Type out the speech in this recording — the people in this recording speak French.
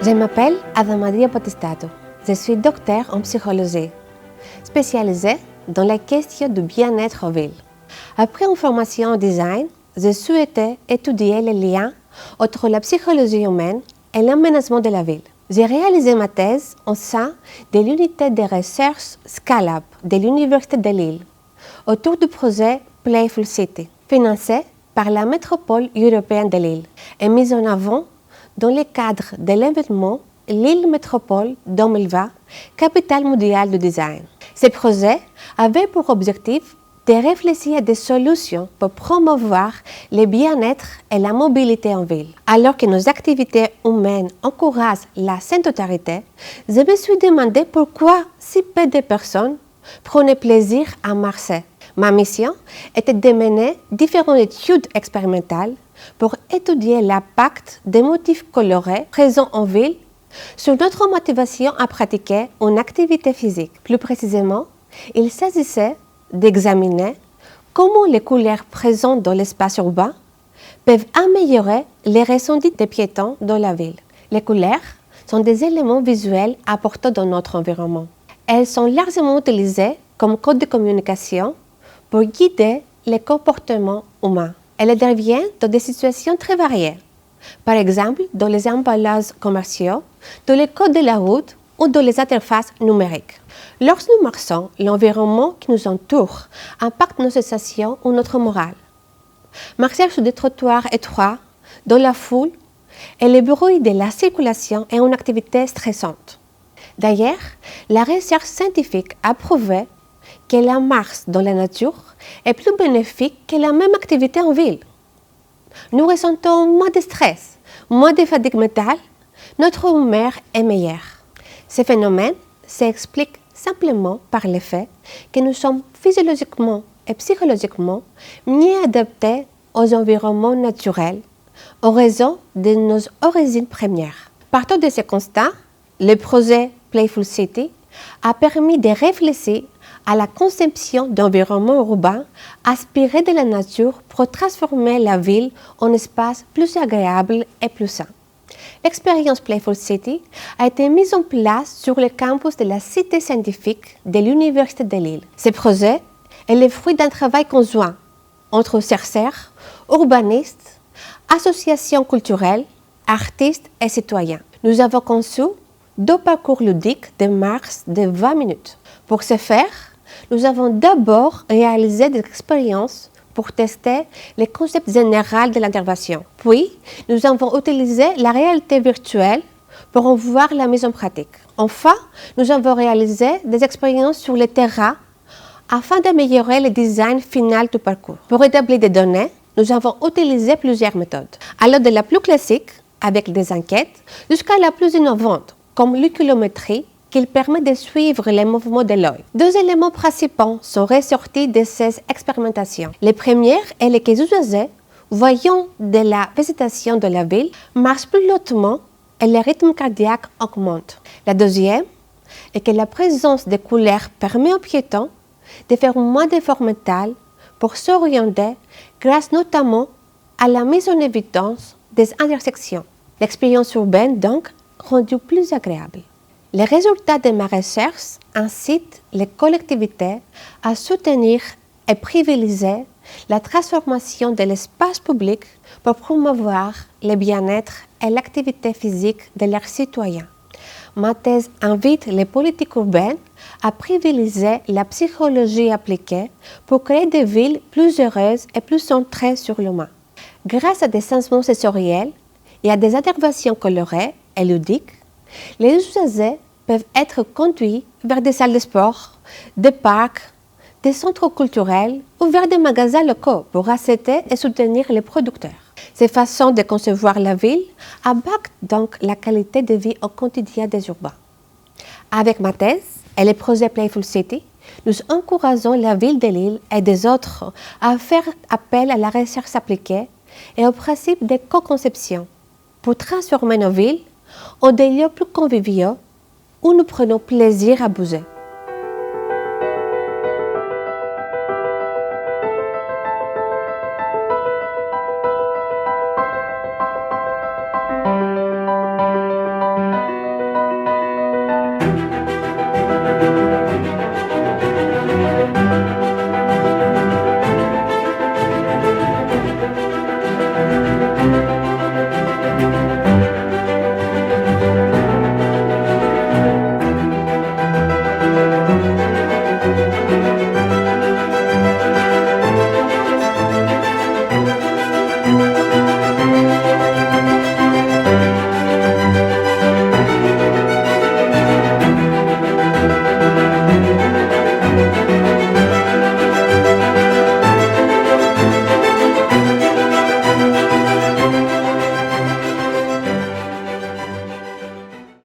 Je m'appelle Adamaria Potestato. Je suis docteur en psychologie, spécialisée dans la question du bien-être en ville. Après une formation en design, je souhaitais étudier les liens entre la psychologie humaine et l'aménagement de la ville. J'ai réalisé ma thèse au sein de l'unité de recherche Scalab de l'Université de Lille, autour du projet Playful City, financé par la métropole européenne de Lille et mis en avant dans le cadre de l'événement Lille Métropole 2020, capitale mondiale du design. Ce projet avait pour objectif de réfléchir à des solutions pour promouvoir le bien-être et la mobilité en ville. Alors que nos activités humaines encouragent la sédentarité, je me suis demandé pourquoi si peu de personnes prenaient plaisir à marcher. Ma mission était de mener différentes études expérimentales pour étudier l'impact des motifs colorés présents en ville sur notre motivation à pratiquer une activité physique. Plus précisément, il s'agissait d'examiner comment les couleurs présentes dans l'espace urbain peuvent améliorer les ressentis des piétons dans la ville. Les couleurs sont des éléments visuels importants dans notre environnement. Elles sont largement utilisées comme code de communication pour guider les comportements humains. Elles interviennent dans des situations très variées. Par exemple, dans les emballages commerciaux, dans les codes de la route ou dans les interfaces numériques. Lorsque nous marchons, l'environnement qui nous entoure impacte nos sensations ou notre morale. Marcher sur des trottoirs étroits, dans la foule, et le bruit de la circulation est une activité stressante. D'ailleurs, la recherche scientifique a prouvé que la marche dans la nature est plus bénéfique que la même activité en ville. Nous ressentons moins de stress, moins de fatigue mentale, notre humeur est meilleure. Ce phénomène s'explique simplement par le fait que nous sommes physiologiquement et psychologiquement mieux adaptés aux environnements naturels en raison de nos origines premières. Partant de ce constat, le projet Playful City a permis de réfléchir à la conception d'environnements urbains inspirés de la nature pour transformer la ville en espace plus agréable et plus sain. L'expérience Playful City a été mise en place sur le campus de la Cité scientifique de l'Université de Lille. Ce projet est le fruit d'un travail conjoint entre chercheurs, urbanistes, associations culturelles, artistes et citoyens. Nous avons conçu 2 parcours ludiques de marche de 20 minutes. Pour ce faire, nous avons d'abord réalisé des expériences pour tester les concepts généraux de l'intervention. Puis, nous avons utilisé la réalité virtuelle pour en voir la mise en pratique. Enfin, nous avons réalisé des expériences sur le terrain afin d'améliorer le design final du parcours. Pour établir des données, nous avons utilisé plusieurs méthodes, allant de la plus classique, avec des enquêtes, jusqu'à la plus innovante, comme l'oculométrie, qui permet de suivre les mouvements de l'œil. 2 éléments principaux sont ressortis de ces expérimentations. Le premier est que les usagers, voyant de la végétation de la ville, marchent plus lentement et le rythme cardiaque augmente. La deuxième est que la présence de couleurs permet aux piétons de faire moins d'efforts mentaux pour s'orienter grâce notamment à la mise en évidence des intersections. L'expérience urbaine, donc, rendue plus agréable. Les résultats de ma recherche incitent les collectivités à soutenir et privilégier la transformation de l'espace public pour promouvoir le bien-être et l'activité physique de leurs citoyens. Ma thèse invite les politiques urbaines à privilégier la psychologie appliquée pour créer des villes plus heureuses et plus centrées sur l'humain. Grâce à des changements sensoriels et à des interventions colorées et ludiques, les usagers peuvent être conduits vers des salles de sport, des parcs, des centres culturels ou vers des magasins locaux pour acheter et soutenir les producteurs. Ces façons de concevoir la ville impactent donc la qualité de vie au quotidien des urbains. Avec ma thèse et le projet Playful City, nous encourageons la ville de Lille et des autres à faire appel à la recherche appliquée et au principe de co-conception pour transformer nos villes en des lieux plus conviviaux où nous prenons plaisir à bouger.